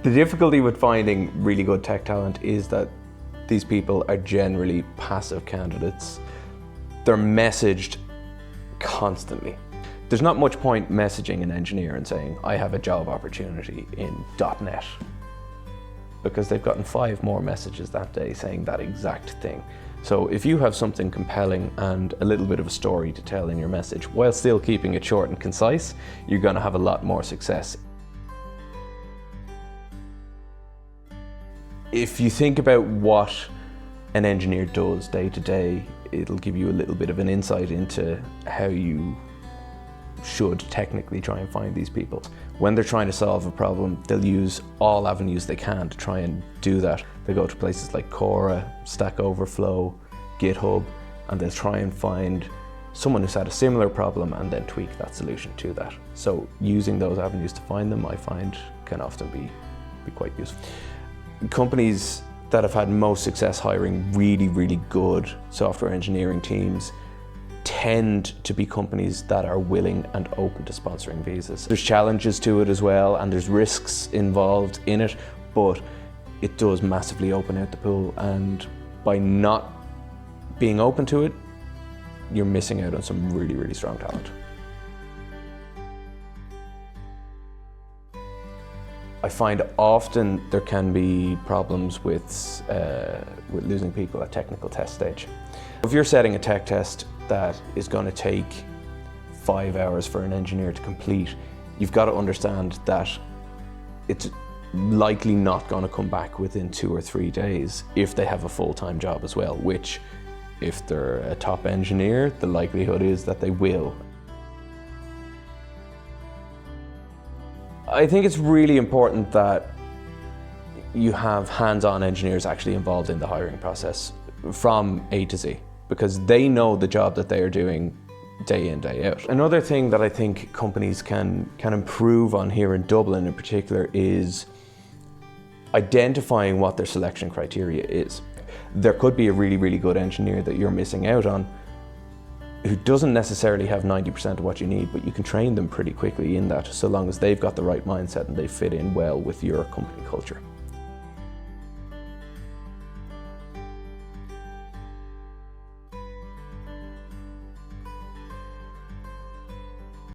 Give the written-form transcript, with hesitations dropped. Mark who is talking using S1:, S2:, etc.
S1: The difficulty with finding really good tech talent is that these people are generally passive candidates. They're messaged constantly. There's not much point messaging an engineer and saying, I have a job opportunity in .NET, because they've gotten 5 more messages that day saying that exact thing. So if you have something compelling and a little bit of a story to tell in your message, while still keeping it short and concise, you're going to have a lot more success. If you think about what an engineer does day to day, it'll give you a little bit of an insight into how you should technically try and find these people. When they're trying to solve a problem, they'll use all avenues they can to try and do that. They go to places like Quora, Stack Overflow, GitHub, and they'll try and find someone who's had a similar problem and then tweak that solution to that. So using those avenues to find them, I find, can often be quite useful. Companies that have had most success hiring really, really good software engineering teams tend to be companies that are willing and open to sponsoring visas. There's challenges to it as well, and there's risks involved in it, but it does massively open out the pool, and by not being open to it, you're missing out on some really, really strong talent. I find often there can be problems with losing people at technical test stage. If you're setting a tech test that is going to take 5 hours for an engineer to complete, you've got to understand that it's likely not going to come back within 2 or 3 days if they have a full-time job as well, which, if they're a top engineer, the likelihood is that they will. I think it's really important that you have hands-on engineers actually involved in the hiring process from A to Z, because they know the job that they are doing day in, day out. Another thing that I think companies can improve on here in Dublin in particular is identifying what their selection criteria is. There could be a really, really good engineer that you're missing out on who doesn't necessarily have 90% of what you need, but you can train them pretty quickly in that, so long as they've got the right mindset and they fit in well with your company culture.